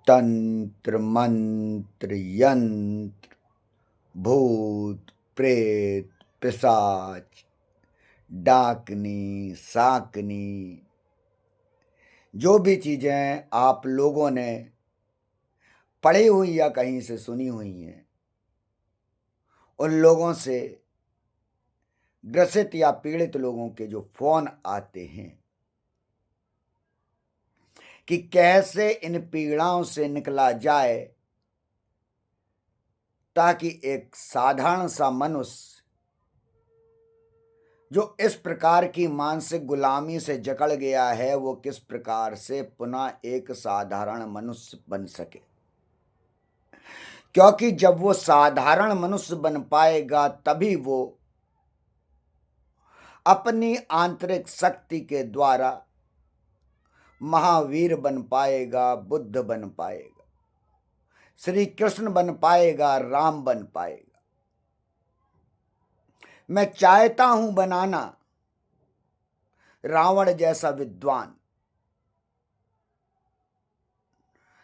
तंत्र मंत्र यंत्र भूत प्रेत पिशाच डाकनी साकनी जो भी चीजें आप लोगों ने पढ़ी हुई या कहीं से सुनी हुई हैं, उन लोगों से ग्रसित या पीड़ित लोगों के जो फोन आते हैं कि कैसे इन पीड़ाओं से निकला जाए ताकि एक साधारण सा मनुष्य जो इस प्रकार की मानसिक गुलामी से जकड़ गया है वो किस प्रकार से पुनः एक साधारण मनुष्य बन सके। क्योंकि जब वो साधारण मनुष्य बन पाएगा तभी वो अपनी आंतरिक शक्ति के द्वारा महावीर बन पाएगा, बुद्ध बन पाएगा, श्री कृष्ण बन पाएगा, राम बन पाएगा। मैं चाहता हूं बनाना रावण जैसा विद्वान।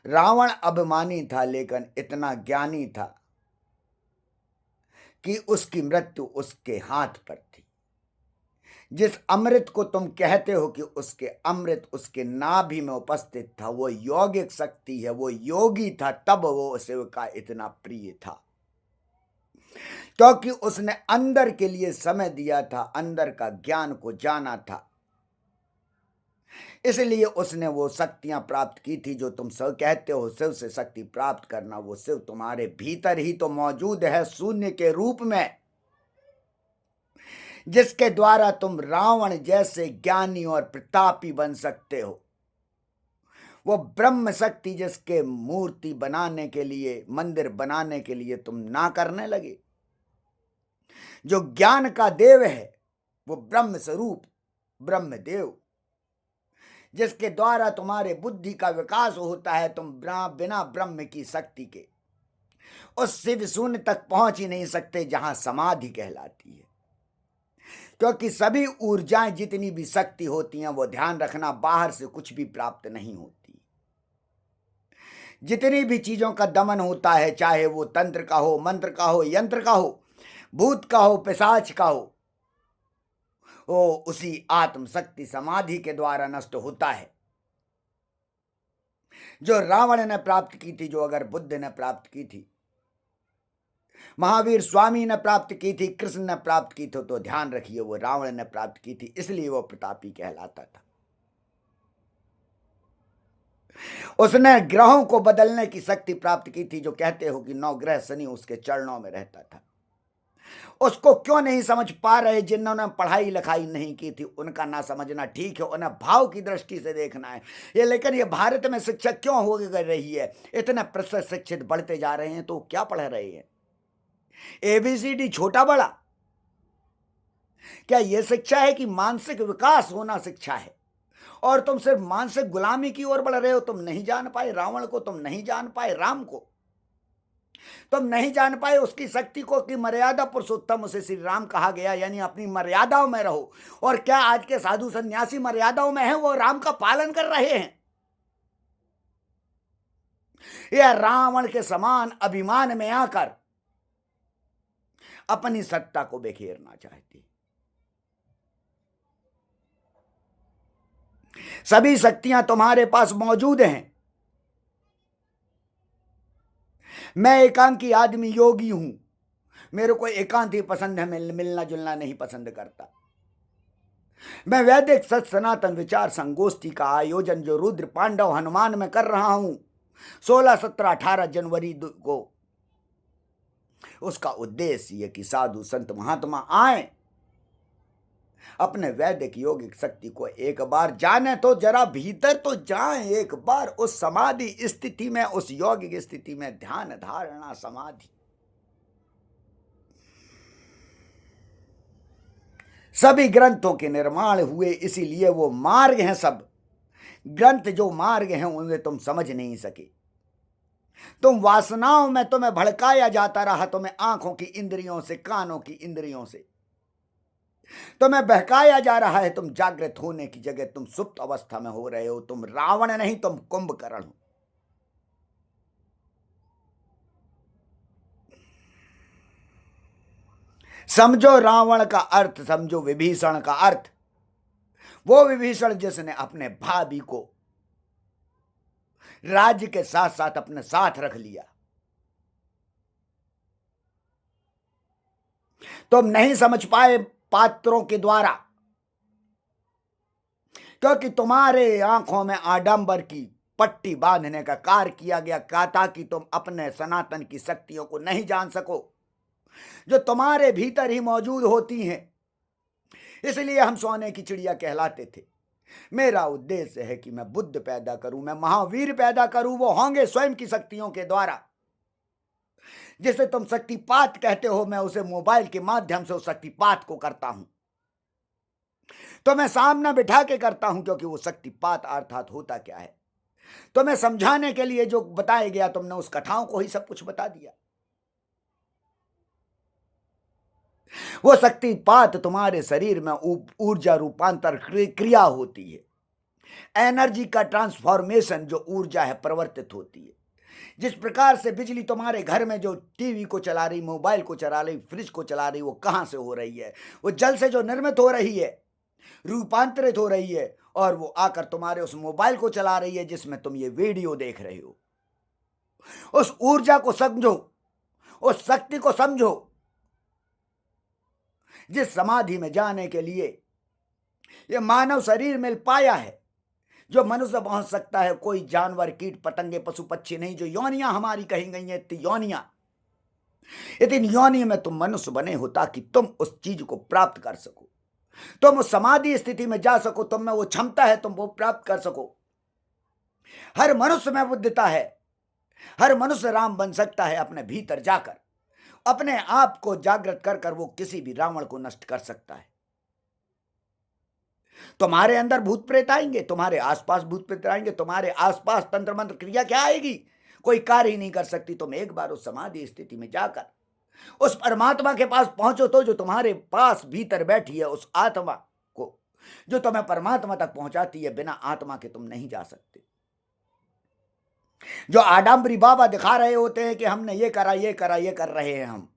रावण अभिमानी था लेकिन इतना ज्ञानी था कि उसकी मृत्यु उसके हाथ पर थी। जिस अमृत को तुम कहते हो कि उसके अमृत उसके नाभि में उपस्थित था, वो यौगिक शक्ति है, वो योगी था, तब वो शिव का इतना प्रिय था क्योंकि उसने अंदर के लिए समय दिया था, अंदर का ज्ञान को जाना था। इसलिए उसने वो शक्तियां प्राप्त की थी जो तुम सब कहते हो शिव से शक्ति प्राप्त करना। वो शिव तुम्हारे भीतर ही तो मौजूद है, शून्य के रूप में, जिसके द्वारा तुम रावण जैसे ज्ञानी और प्रतापी बन सकते हो। वो ब्रह्म शक्ति जिसके मूर्ति बनाने के लिए, मंदिर बनाने के लिए तुम ना करने लगे। जो ज्ञान का देव है वो ब्रह्म स्वरूप ब्रह्म देव, जिसके द्वारा तुम्हारे बुद्धि का विकास होता है। तुम बिना ब्रह्म की शक्ति के उस शिव शून्य तक पहुंच ही नहीं सकते जहां समाधि कहलाती है। क्योंकि सभी ऊर्जाएं, जितनी भी शक्ति होती हैं, वो ध्यान रखना बाहर से कुछ भी प्राप्त नहीं होती। जितनी भी चीजों का दमन होता है, चाहे वो तंत्र का हो, मंत्र का हो, यंत्र का हो, भूत का हो, पिशाच का हो, वो उसी आत्म शक्ति समाधि के द्वारा नष्ट होता है। जो रावण ने प्राप्त की थी, जो अगर बुद्ध ने प्राप्त की थी, महावीर स्वामी ने प्राप्त की थी, कृष्ण ने प्राप्त की थी, तो ध्यान रखिए वो रावण ने प्राप्त की थी, इसलिए वो प्रतापी कहलाता था। उसने ग्रहों को बदलने की शक्ति प्राप्त की थी। जो कहते हो कि 9 ग्रह शनि उसके चरणों में रहता था। उसको क्यों नहीं समझ पा रहे? जिन्होंने पढ़ाई लिखाई नहीं की थी उनका ना समझना ठीक है, उन्हें भाव की दृष्टि से देखना है ये। लेकिन ये भारत में शिक्षा क्यों हो रही है? इतने प्रतिशत शिक्षित बढ़ते जा रहे हैं तो क्या पढ़ रहे हैं? ABCD छोटा बड़ा? क्या यह शिक्षा है कि मानसिक विकास होना शिक्षा है? और तुम सिर्फ मानसिक गुलामी की ओर बढ़ रहे हो। तुम नहीं जान पाए रावण को, तुम नहीं जान पाए राम को, तुम नहीं जान पाए उसकी शक्ति को कि मर्यादा पुरुषोत्तम उसे श्री राम कहा गया, यानी अपनी मर्यादाओं में रहो। और क्या आज के साधु सन्यासी मर्यादाओं में हैं? वो राम का पालन कर रहे हैं या रावण के समान अभिमान में आकर अपनी सत्ता को बिखेरना चाहते? सभी शक्तियां तुम्हारे पास मौजूद हैं। मैं एकांकी आदमी योगी हूं, मेरे को एकांत ही पसंद है, मिलना जुलना नहीं पसंद करता। मैं वैदिक सत सनातन विचार संगोष्ठी का आयोजन जो रुद्र पांडव हनुमान में कर रहा हूं 16, 17, 18 जनवरी को, उसका उद्देश्य यह कि साधु संत महात्मा आए, अपने वैदिक योगिक शक्ति को एक बार जाने, तो जरा भीतर तो जाएं एक बार, उस समाधि स्थिति में, उस योगिक स्थिति में, ध्यान धारणा समाधि। सभी ग्रंथों के निर्माण हुए इसीलिए, वो मार्ग हैं सब ग्रंथ, जो मार्ग हैं उन्हें तुम समझ नहीं सके। तुम वासनाओं में तुम्हें भड़काया जाता रहा, तुम्हें आंखों की इंद्रियों से, कानों की इंद्रियों से तुम्हें बहकाया जा रहा है। तुम जागृत होने की जगह तुम सुप्त अवस्था में हो रहे हो। तुम रावण नहीं, तुम कुंभकर्ण हो। समझो रावण का अर्थ, समझो विभीषण का अर्थ। वो विभीषण जिसने अपने भाभी को राज्य के साथ साथ अपने साथ रख लिया। तुम नहीं समझ पाए पात्रों के द्वारा, क्योंकि तुम्हारे आंखों में आडंबर की पट्टी बांधने का कार्य किया गया, ताकि तुम अपने सनातन की शक्तियों को नहीं जान सको जो तुम्हारे भीतर ही मौजूद होती हैं। इसलिए हम सोने की चिड़िया कहलाते थे। मेरा उद्देश्य है कि मैं बुद्ध पैदा करूं, मैं महावीर पैदा करूं। वो होंगे स्वयं की शक्तियों के द्वारा। जिसे तुम शक्तिपात कहते हो, मैं उसे मोबाइल के माध्यम से उस शक्तिपात को करता हूं। तो मैं सामने बिठा के करता हूं, क्योंकि वो शक्तिपात अर्थात होता क्या है तो मैं समझाने के लिए जो बताया गया, तुमने उस कथाओं को ही सब कुछ बता दिया। वो शक्तिपात तुम्हारे शरीर में ऊर्जा रूपांतर क्रिया होती है। एनर्जी का ट्रांसफॉर्मेशन, जो ऊर्जा है, परिवर्तित होती है। जिस प्रकार से बिजली तुम्हारे घर में जो टीवी को चला रही, मोबाइल को चला रही, फ्रिज को चला रही, वो कहां से हो रही है? वो जल से जो निर्मित हो रही है, रूपांतरित हो रही है, और वो आकर तुम्हारे उस मोबाइल को चला रही है जिसमें तुम ये वीडियो देख रहे हो। उस ऊर्जा को समझो, उस शक्ति को समझो, जिस समाधि में जाने के लिए ये मानव शरीर मिल पाया है, जो मनुष्य पहुंच सकता है। कोई जानवर, कीट पतंगे, पशु पक्षी नहीं। जो योनियां हमारी कही गई हैं, इतनी योनि में तुम मनुष्य बने हो ताकि तुम उस चीज को प्राप्त कर सको, तुम उस समाधि स्थिति में जा सको, तुम में वो क्षमता है, तुम वो प्राप्त कर सको। हर मनुष्य में बुद्धता है। हर मनुष्य राम बन सकता है। अपने भीतर जाकर अपने आप को जागृत कर कर वो किसी भी रावण को नष्ट कर सकता है। तुम्हारे अंदर भूत प्रेत आएंगे, तुम्हारे आसपास भूत प्रेत आएंगे, तुम्हारे आसपास तंत्र मंत्र क्रिया क्या आएगी? कोई कार्य ही नहीं कर सकती। तुम एक बार उस समाधि स्थिति में जाकर उस परमात्मा के पास पहुंचो, तो जो तुम्हारे पास भीतर बैठी है, उस आत्मा को, जो तुम्हें परमात्मा तक पहुंचाती है, बिना आत्मा के तुम नहीं जा सकते। जो आडंबरी बाबा दिखा रहे होते हैं कि हमने ये करा, ये करा, ये कर रहे हैं, हम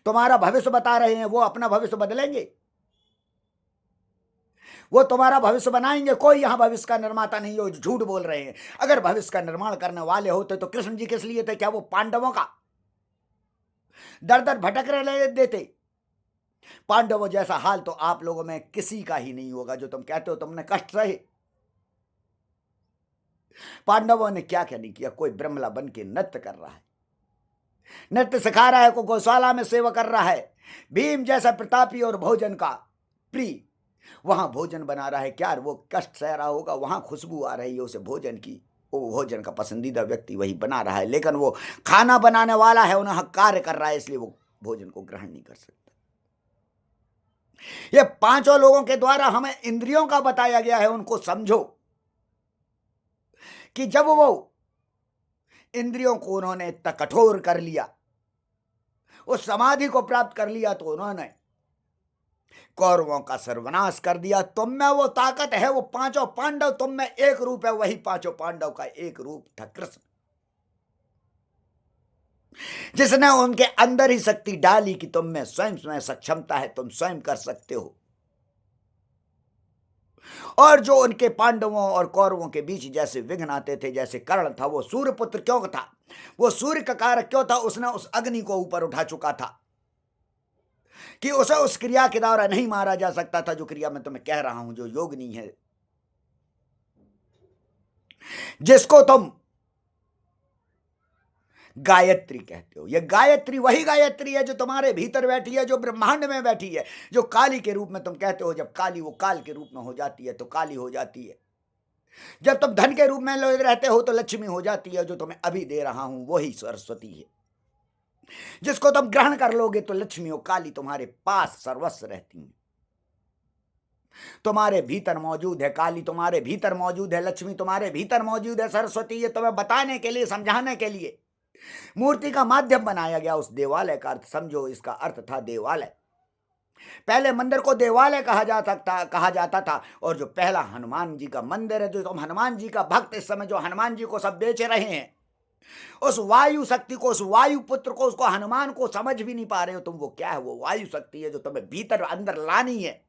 तुम्हारा भविष्य बता रहे हैं, वो अपना भविष्य बदलेंगे? वो तुम्हारा भविष्य बनाएंगे? कोई यहां भविष्य का निर्माता नहीं हो, झूठ बोल रहे हैं। अगर भविष्य का निर्माण करने वाले होते तो कृष्ण जी किस लिए थे? क्या वो पांडवों का दर दर भटक रहे देते? पांडवों जैसा हाल तो आप लोगों में किसी का ही नहीं होगा। जो तुम कहते हो तुमने कष्ट सहे, पांडवों ने क्या क्या नहीं किया। कोई ब्रह्मला बन के नृत्य कर रहा है, नृत्य सिखा रहा है, कोई गौशाला में सेवा कर रहा है। भीम जैसा प्रतापी और भोजन का प्रिय वहां भोजन बना रहा है। क्या वो कष्ट सह रहा होगा? वहां खुशबू आ रही है उसे भोजन की, वो भोजन का पसंदीदा व्यक्ति वही बना रहा है, लेकिन वो खाना बनाने वाला है, उन्हें कार्य कर रहा है, इसलिए वो भोजन को ग्रहण नहीं कर सकता। ये पांचों लोगों के द्वारा हमें इंद्रियों का बताया गया है। उनको समझो कि जब वो इंद्रियों को उन्होंने इतना कठोर कर लिया, उस समाधि को प्राप्त कर लिया, तो उन्होंने कौरवों का सर्वनाश कर दिया। तुम में वो ताकत है, वो पांचों पांडव तुम में एक रूप है, वही पांचों पांडव का एक रूप था कृष्ण, जिसने उनके अंदर ही शक्ति डाली कि तुम में स्वयं में सक्षमता है, तुम स्वयं कर सकते हो। और जो उनके पांडवों और कौरवों के बीच जैसे विघ्न आते थे, जैसे कर्ण था, वो सूर्य पुत्र क्यों था? वो सूर्य का कारक क्यों था? उसने उस अग्नि को ऊपर उठा चुका था कि उसे उस क्रिया के द्वारा नहीं मारा जा सकता था, जो क्रिया मैं तुम्हें कह रहा हूं, जो योगिनी है, जिसको तुम गायत्री कहते हो। यह गायत्री वही गायत्री है जो तुम्हारे भीतर बैठी है, जो ब्रह्मांड में बैठी है, जो काली के रूप में तुम कहते हो। जब काली वो काल के रूप में हो जाती है तो काली हो जाती है। जब तुम धन के रूप में रहते हो तो लक्ष्मी हो जाती है। जो तुम्हें अभी दे रहा हूं वही सरस्वती है। जिसको तुम ग्रहण कर लोगे तो लक्ष्मी और काली तुम्हारे पास सर्वस्व रहती है। तुम्हारे भीतर मौजूद है काली, तुम्हारे भीतर मौजूद है लक्ष्मी, तुम्हारे भीतर मौजूद है सरस्वती। ये तुम्हें बताने के लिए, समझाने के लिए मूर्ति का माध्यम बनाया गया। उस देवालय का अर्थ समझो। इसका अर्थ था देवालय। पहले मंदिर को देवालय कहा जाता था। और जो पहला हनुमान जी का मंदिर है, जो तुम हनुमान जी का भक्त, इस समय जो हनुमान जी को सब बेच रहे हैं, उस वायु शक्ति को, उस वायु पुत्र को, उसको हनुमान को समझ भी नहीं पा रहे हो तुम। वो क्या है? वो वायु शक्ति है जो तुम्हें भीतर अंदर लानी है।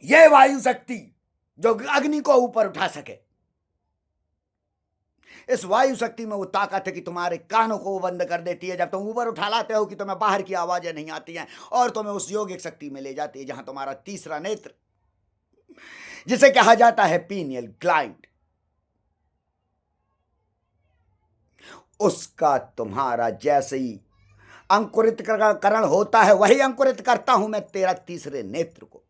ये वायु शक्ति जो अग्नि को ऊपर उठा सके, इस वायु शक्ति में वो ताकत है कि तुम्हारे कानों को वो बंद कर देती है जब तुम ऊपर उठा लाते हो, कि तुम्हें बाहर की आवाजें नहीं आती हैं, और तुम्हें उस योगिक शक्ति में ले जाती है जहां तुम्हारा तीसरा नेत्र, जिसे कहा जाता है पीनियल ग्लैंड, उसका तुम्हारा जैसे ही अंकुरितकरण होता है, वही अंकुरित करता हूं मैं तेरा तीसरे नेत्र को,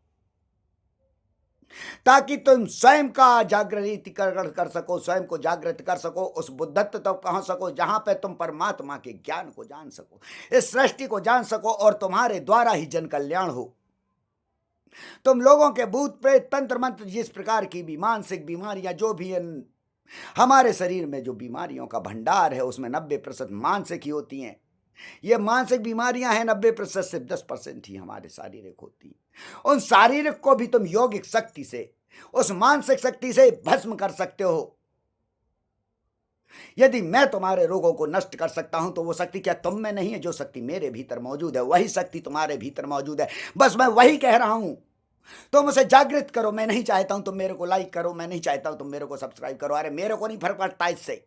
ताकि तुम स्वयं का जागृतिकरण कर सको, स्वयं को जागृत कर सको, उस बुद्धत्व तक पहुंच सको जहां पे तुम परमात्मा के ज्ञान को जान सको, इस सृष्टि को जान सको, और तुम्हारे द्वारा ही जन कल्याण हो। तुम लोगों के भूत प्रेत तंत्र मंत्र, जिस प्रकार की भी मानसिक बीमारियां जो भी हमारे शरीर में जो बीमारियों का भंडार है, उसमें 90% मानसिक ही होती हैं। ये मानसिक बीमारियां हैं, 90% से 10% ही हमारे शारीरिक होती हैं। उन शारीरिक को भी तुम योगिक शक्ति से, उस मानसिक शक्ति से भस्म कर सकते हो। यदि मैं तुम्हारे रोगों को नष्ट कर सकता हूं, तो वो शक्ति क्या तुम में नहीं है? जो शक्ति मेरे भीतर मौजूद है, वही शक्ति तुम्हारे भीतर मौजूद है। बस मैं वही कह रहा हूं, तुम उसे जागृत करो। मैं नहीं चाहता हूं तुम मेरे को लाइक करो, मैं नहीं चाहता हूं तुम मेरे को सब्सक्राइब करो। अरे मेरे को नहीं फर्क पड़ता इससे,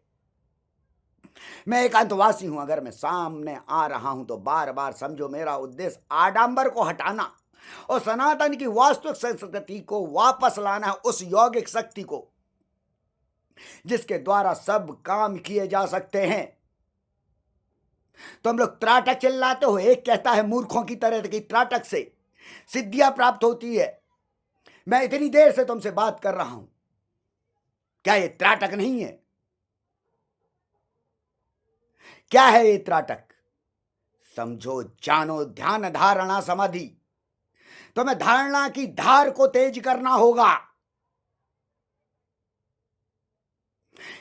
मैं एक अंतवासी हूं। अगर मैं सामने आ रहा हूं तो बार बार समझो, मेरा उद्देश्य आडंबर को हटाना और सनातन की वास्तविक संस्कृति को वापस लाना है, उस यौगिक शक्ति को जिसके द्वारा सब काम किए जा सकते हैं। तुम लोग त्राटक चिल्लाते हो, एक कहता है मूर्खों की तरह कि त्राटक से सिद्धियां प्राप्त होती है। मैं इतनी देर से तुमसे बात कर रहा हूं, क्या ये त्राटक नहीं है? क्या है ये त्राटक? समझो, जानो, ध्यान, धारणा, समाधि। तुम्हें धारणा की धार को तेज करना होगा।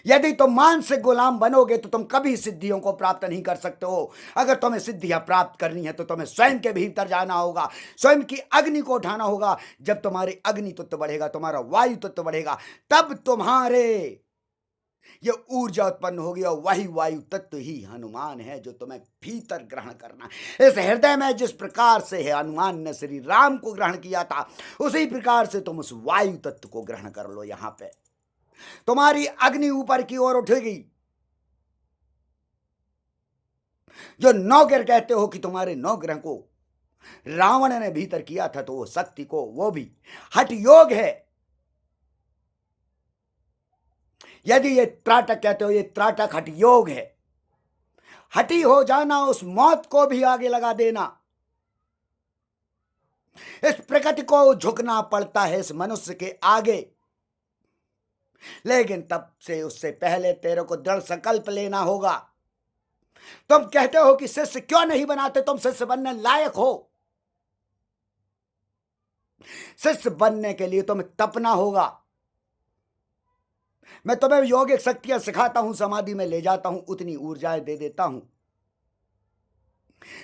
यदि तुम मानसिक गुलाम बनोगे तो तुम कभी सिद्धियों को प्राप्त नहीं कर सकते हो। अगर तुम्हें सिद्धियां प्राप्त करनी है तो तुम्हें स्वयं के भीतर जाना होगा, स्वयं की अग्नि को उठाना होगा। जब तुम्हारी अग्नि तत्व बढ़ेगा, तुम्हारा वायु तत्व बढ़ेगा, तब तुम्हारे ये ऊर्जा उत्पन्न होगी, और वही वायु तत्व ही हनुमान है जो तुम्हें भीतर ग्रहण करना है। इस हृदय में जिस प्रकार से है हनुमान ने श्री राम को ग्रहण किया था, उसी प्रकार से तुम उस वायु तत्व को ग्रहण कर लो। यहां पे तुम्हारी अग्नि ऊपर की ओर उठेगी। जो नवग्रह कहते हो कि तुम्हारे नवग्रह को रावण ने भीतर किया था, तो वो शक्ति को, वो भी हठ योग है। यदि ये त्राटक कहते हो, ये त्राटक हठ योग है। हठी हो जाना, उस मौत को भी आगे लगा देना। इस प्रकृति को झुकना पड़ता है इस मनुष्य के आगे, लेकिन तब से उससे पहले तेरे को दृढ़ संकल्प लेना होगा। तुम कहते हो कि शिष्य क्यों नहीं बनाते? तुम शिष्य बनने लायक हो। शिष्य बनने के लिए तुम्हें तपना होगा। मैं तुम्हें योगिक शक्तियां सिखाता हूं, समाधि में ले जाता हूं, उतनी ऊर्जाएं दे देता हूं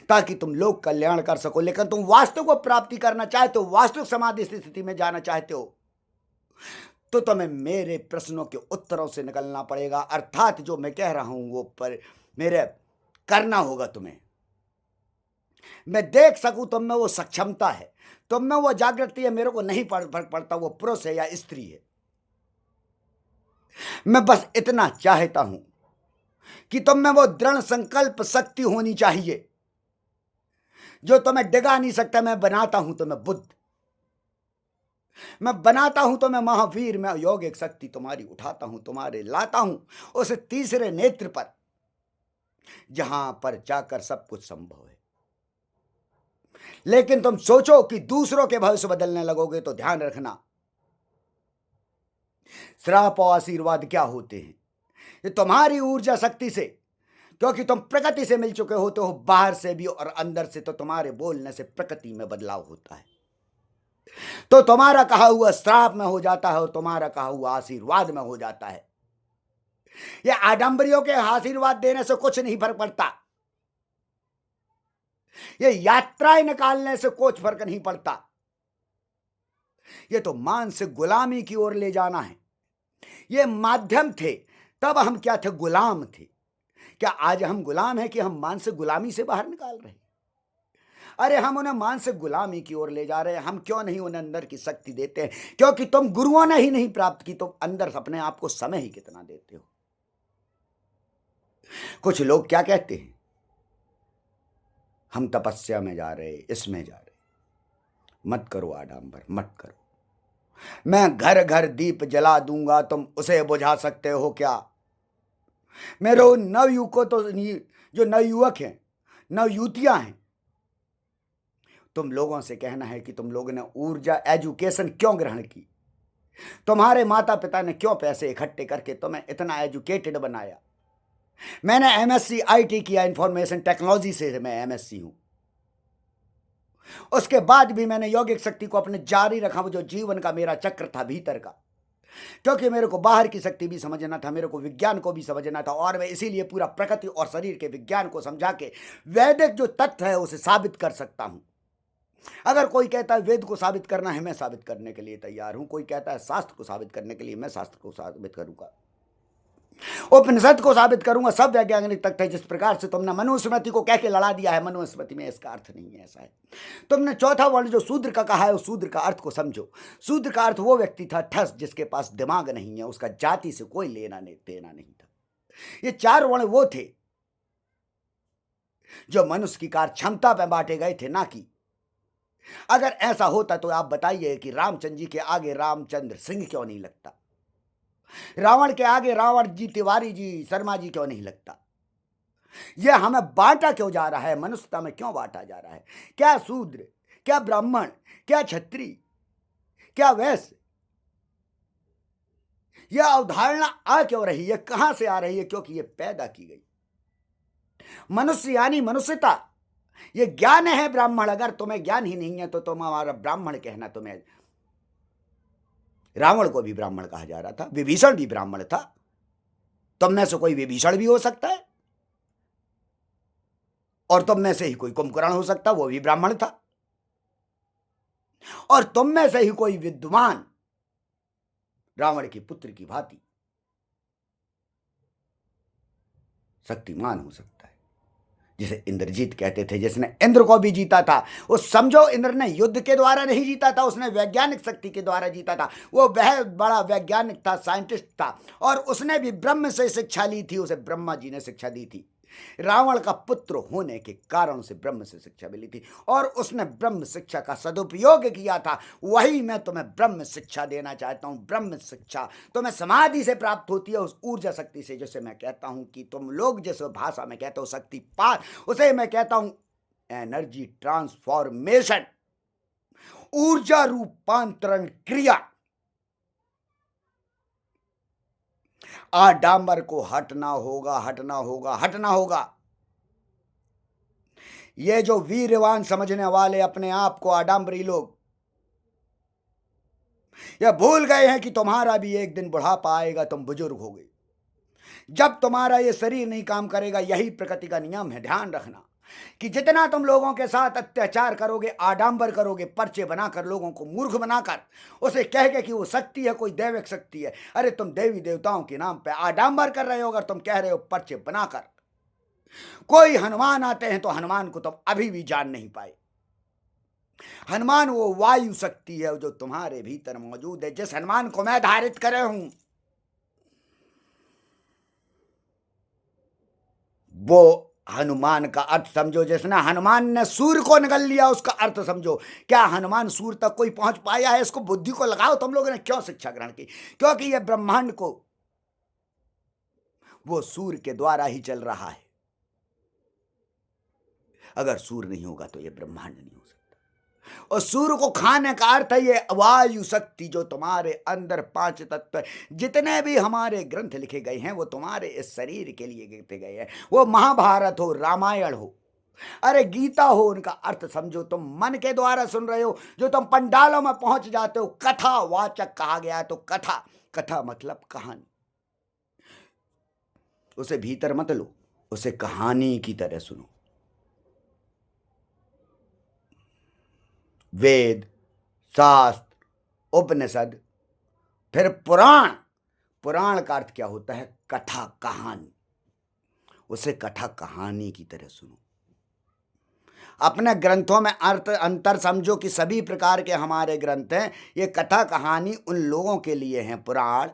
ताकि तुम लोग कल्याण कर सको। लेकिन तुम वास्तव को प्राप्ति करना चाहते हो, वास्तविक समाधि स्थिति में जाना चाहते हो, तो तुम्हें मेरे प्रश्नों के उत्तरों से निकलना पड़ेगा। अर्थात जो मैं कह रहा हूं वो पर मेरे करना होगा तुम्हें। मैं देख सकूं तुम में वो सक्षमता है, तुम में वो जागृति है। मेरे को नहीं फर्क पड़ता वो पुरुष है या स्त्री है। मैं बस इतना चाहता हूं कि तुम में वो दृढ़ संकल्प शक्ति होनी चाहिए जो तुम्हें डिगा नहीं सकता। मैं बनाता हूं तो मैं बुद्ध, मैं बनाता हूं तो मैं महावीर, मैं योगिक शक्ति तुम्हारी उठाता हूं, तुम्हारे लाता हूं उस तीसरे नेत्र पर, जहां पर जाकर सब कुछ संभव है। लेकिन तुम सोचो कि दूसरों के भविष्य बदलने लगोगे, तो ध्यान रखना, श्राप और आशीर्वाद क्या होते हैं? ये तुम्हारी ऊर्जा शक्ति से, क्योंकि तुम प्रकृति से मिल चुके होते हो, बाहर से भी और अंदर से, तो तुम्हारे बोलने से प्रकृति में बदलाव होता है। तो तुम्हारा कहा हुआ श्राप में हो जाता है और तुम्हारा कहा हुआ आशीर्वाद में हो जाता है। ये आडंबरियों के आशीर्वाद देने से कुछ नहीं फर्क पड़ता, ये यात्राएं निकालने से कुछ फर्क नहीं पड़ता। ये तो मानसिक गुलामी की ओर ले जाना है। ये माध्यम थे तब हम क्या थे? गुलाम थे। क्या आज हम गुलाम हैं कि हम मानसिक गुलामी से बाहर निकाल रहे हैं? अरे हम उन्हें मानसिक गुलामी की ओर ले जा रहे हैं। हम क्यों नहीं उन्हें अंदर की शक्ति देते हैं? क्योंकि तुम गुरुओं ने ही नहीं प्राप्त की, तुम अंदर अपने आप को समय ही कितना देते हो। कुछ लोग क्या कहते हैं? हम तपस्या में जा रहे, इसमें जा रहे। मत करो आडंबर, मत करो। मैं घर घर दीप जला दूंगा, तुम उसे बुझा सकते हो क्या? मेरे नवयुवकों तो जो नवयुवक हैं, नवयुवतियां हैं, तुम लोगों से कहना है कि तुम लोगों ने ऊर्जा एजुकेशन क्यों ग्रहण की? तुम्हारे माता पिता ने क्यों पैसे इकट्ठे करके तुम्हें इतना एजुकेटेड बनाया? मैंने एमएससी आईटी किया, इंफॉर्मेशन टेक्नोलॉजी से मैं एमएससी हूं। उसके बाद भी मैंने यौगिक शक्ति को अपने जारी रखा, वो जो जीवन का मेरा चक्र था भीतर का, क्योंकि मेरे को बाहर की शक्ति भी समझना था, मेरे को विज्ञान को भी समझना था, और मैं इसीलिए पूरा प्रकृति और शरीर के विज्ञान को समझा के वैदिक जो तथ्य है उसे साबित कर सकता हूं। अगर कोई कहता है वेद को साबित करना है, मैं साबित करने के लिए तैयार हूं। कोई कहता है शास्त्र को साबित करने के लिए, मैं शास्त्र को साबित करूंगा, उपनिषद को साबित करूंगा, सब वैज्ञानिक तथ्य है। जिस प्रकार से तुमने मनुस्मृति को कह के लड़ा दिया है, मनुस्मृति में इसका अर्थ नहीं है, ऐसा है। तुमने चौथा वर्ण जो शूद्र का कहा है, उस शूद्र का अर्थ को समझो। शूद्र का अर्थ वो व्यक्ति था ठस, जिसके पास दिमाग नहीं है, उसका जाति से कोई लेना देना नहीं था। ये चार वर्ण वो थे जो मनुष्य की कार्य क्षमता पर बांटे गए थे, ना कि। अगर ऐसा होता तो आप बताइए कि रामचंद्र जी के आगे रामचंद्र सिंह क्यों नहीं लगता? रावण के आगे रावण जी, तिवारी जी, शर्मा जी क्यों नहीं लगता? यह हमें बांटा क्यों जा रहा है? मनुष्यता में क्यों बांटा जा रहा है? क्या शूद्र, क्या ब्राह्मण, क्या क्षत्रिय, क्या वैश्य? यह अवधारणा आ क्यों रही है? कहां से आ रही है? क्योंकि यह पैदा की गई। मनुष्य यानी मनुष्यता, यह ज्ञान है ब्राह्मण। अगर तुम्हें ज्ञान ही नहीं है तो तुम हमारा ब्राह्मण कहना। तुम्हें रावण को भी ब्राह्मण कहा जा रहा था, विभीषण भी ब्राह्मण था। तुम में से कोई विभीषण भी हो सकता है, और तुम में से ही कोई कुंभकर्ण हो सकता, वो भी ब्राह्मण था। और तुम में से ही कोई विद्वान रावण के पुत्र की भांति शक्तिमान हो सकता है, जिसे इंद्रजीत कहते थे, जिसने इंद्र को भी जीता था। वो समझो, इंद्र ने युद्ध के द्वारा नहीं जीता था, उसने वैज्ञानिक शक्ति के द्वारा जीता था। वो बहुत बड़ा वैज्ञानिक था, साइंटिस्ट था, और उसने भी ब्रह्म से शिक्षा ली थी, उसे ब्रह्मा जी ने शिक्षा दी थी। रावण का पुत्र होने के कारण से ब्रह्म से शिक्षा मिली थी, और उसने ब्रह्म शिक्षा का सदुपयोग किया था। वही मैं तुम्हें ब्रह्म शिक्षा देना चाहता हूं। ब्रह्म शिक्षा तुम्हें समाधि से प्राप्त होती है, उस ऊर्जा शक्ति से, जिसे मैं कहता हूं कि तुम लोग जिस भाषा में कहते हो शक्तिपात, उसे मैं कहता हूं एनर्जी ट्रांसफॉर्मेशन, ऊर्जा रूपांतरण क्रिया। आडंबर को हटना होगा, हटना होगा, हटना होगा। ये जो वीरवान समझने वाले अपने आप को आडंबरी लोग, यह भूल गए हैं कि तुम्हारा भी एक दिन बुढ़ापा आएगा, तुम बुजुर्ग होगे। जब तुम्हारा ये शरीर नहीं काम करेगा, यही प्रकृति का नियम है। ध्यान रखना कि जितना तुम लोगों के साथ अत्याचार करोगे, आडंबर करोगे, पर्चे बनाकर लोगों को मूर्ख बनाकर, उसे कह के कि वो शक्ति है, कोई दैविक शक्ति है। अरे तुम देवी देवताओं के नाम पे आडंबर कर रहे हो। अगर तुम कह रहे हो पर्चे बनाकर, कोई हनुमान आते हैं तो हनुमान को तुम अभी भी जान नहीं पाए। हनुमान वो वायु शक्ति है जो तुम्हारे भीतर मौजूद है, जिस हनुमान को मैं धारित करे हूं, वो हनुमान का अर्थ समझो। जिसने हनुमान ने सूर्य को निगल लिया, उसका अर्थ समझो। क्या हनुमान सूर्य तक कोई पहुंच पाया है? इसको बुद्धि को लगाओ। तुम लोगों ने क्यों शिक्षा ग्रहण की? क्योंकि यह ब्रह्मांड को वो सूर्य के द्वारा ही चल रहा है। अगर सूर्य नहीं होगा तो यह ब्रह्मांड नहीं हो सकता। और सूर्य को खाने का अर्थ है ये वायु शक्ति जो तुम्हारे अंदर पांच तत्व, जितने भी हमारे ग्रंथ लिखे गए हैं वो तुम्हारे इस शरीर के लिए लिखे गए हैं। वो महाभारत हो, रामायण हो, अरे गीता हो, उनका अर्थ समझो। तुम मन के द्वारा सुन रहे हो, जो तुम पंडालों में पहुंच जाते हो। कथा वाचक कहा गया है, तो कथा, कथा मतलब कहानी। उसे भीतर मत लो, उसे कहानी की तरह सुनो। वेद, शास्त्र, उपनिषद, फिर पुराण, पुराण का अर्थ क्या होता है? कथा, कहानी। उसे कथा कहानी की तरह सुनो। अपने ग्रंथों में अर्थ अंतर समझो कि सभी प्रकार के हमारे ग्रंथ हैं, ये कथा कहानी उन लोगों के लिए हैं, पुराण,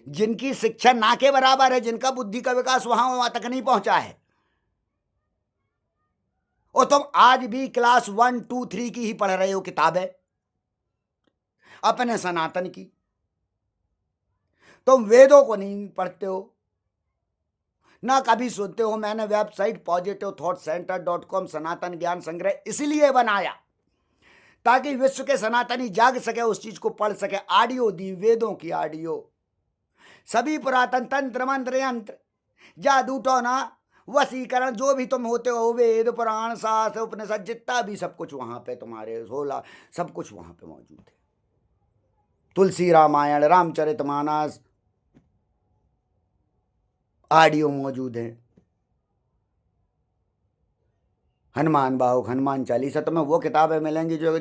जिनकी शिक्षा ना के बराबर है, जिनका बुद्धि का विकास वहां तक नहीं पहुंचा है। और तुम आज भी क्लास 1, 2, 3 की ही पढ़ रहे हो किताबें, अपने सनातन की। तुम वेदों को नहीं पढ़ते हो, ना कभी सुनते हो। मैंने वेबसाइट positivethought.center.com सनातन ज्ञान संग्रह इसलिए बनाया ताकि विश्व के सनातनी जाग सके, उस चीज को पढ़ सके। ऑडियो दी, वेदों की ऑडियो, सभी पुरातन तंत्र मंत्र यंत्र, जादू टोना, वशीकरण, जो भी तुम होते हो, वेद पुराण शास्त्र उपनिषद, जितना भी सब कुछ वहां पे तुम्हारे 16 सब कुछ वहां पे मौजूद है। तुलसी रामायण, रामचरितमानस ऑडियो मौजूद है। हनुमान बाहुक, हनुमान चालीसा, तुम्हें वो किताबें मिलेंगी जो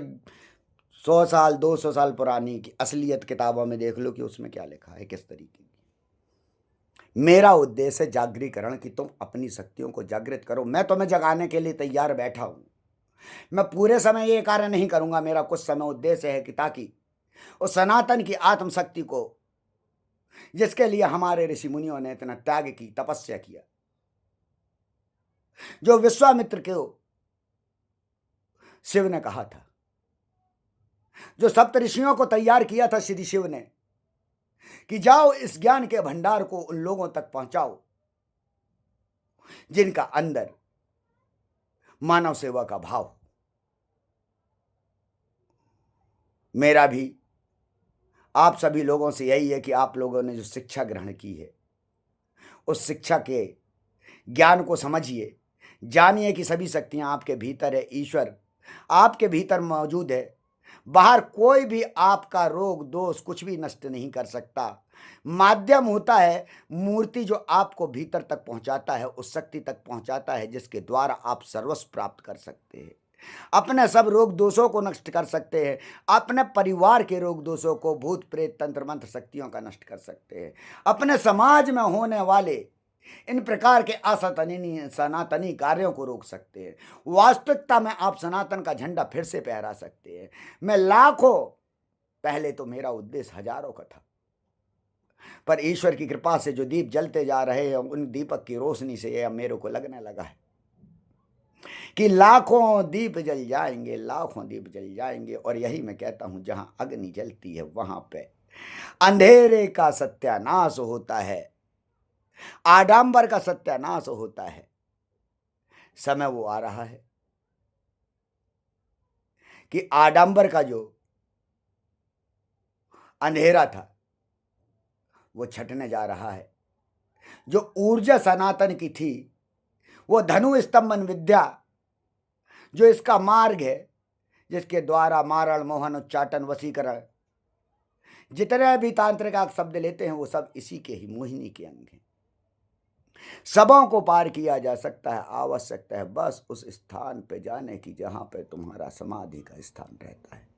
100 साल 200 साल पुरानी की असलियत किताबों में देख लो कि उसमें क्या लिखा है, किस तरीके की। मेरा उद्देश्य है जागृतीकरण, कि तुम अपनी शक्तियों को जागृत करो। मैं तुम्हें जगाने के लिए तैयार बैठा हूं। मैं पूरे समय ये कार्य नहीं करूंगा, मेरा कुछ समय उद्देश्य है कि ताकि उस सनातन की आत्मशक्ति को, जिसके लिए हमारे ऋषि मुनियों ने इतना त्याग की, तपस्या किया, जो विश्वामित्र को शिव ने कहा था, जो सप्त ऋषियों को तैयार किया था श्री शिव ने, कि जाओ इस ज्ञान के भंडार को उन लोगों तक पहुंचाओ जिनका अंदर मानव सेवा का भाव। मेरा भी आप सभी लोगों से यही है कि आप लोगों ने जो शिक्षा ग्रहण की है, उस शिक्षा के ज्ञान को समझिए, जानिए कि सभी शक्तियां आपके भीतर है, ईश्वर आपके भीतर मौजूद है। बाहर कोई भी आपका रोग दोष कुछ भी नष्ट नहीं कर सकता। माध्यम होता है मूर्ति, जो आपको भीतर तक पहुंचाता है, उस शक्ति तक पहुंचाता है जिसके द्वारा आप सर्वस्व प्राप्त कर सकते हैं, अपने सब रोग दोषों को नष्ट कर सकते हैं, अपने परिवार के रोग दोषों को, भूत प्रेत तंत्र मंत्र शक्तियों का नष्ट कर सकते हैं, अपने समाज में होने वाले इन प्रकार के असनातनी सनातनी कार्यों को रोक सकते हैं। वास्तविकता में आप सनातन का झंडा फिर से फहरा सकते हैं। मैं लाखों, पहले तो मेरा उद्देश्य हजारों का था, पर ईश्वर की कृपा से जो दीप जलते जा रहे हैं, उन दीपक की रोशनी से यह मेरे को लगने लगा है कि लाखों दीप जल जाएंगे, लाखों दीप जल जाएंगे। और यही मैं कहता हूं, जहां अग्नि जलती है वहां पे अंधेरे का सत्यानाश होता है, आडंबर का सत्यानाश होता है। समय वो आ रहा है कि आडंबर का जो अंधेरा था वो छटने जा रहा है। जो ऊर्जा सनातन की थी, वो धनु स्तंभन विद्या, जो इसका मार्ग है, जिसके द्वारा मारण, मोहन, उच्चाटन, वशीकरण, जितने भी तांत्रिक आप शब्द लेते हैं, वो सब इसी के ही मोहिनी के अंग हैं। सबों को पार किया जा सकता है। आवश्यकता है बस उस स्थान पे जाने की जहां पे तुम्हारा समाधि का स्थान रहता है।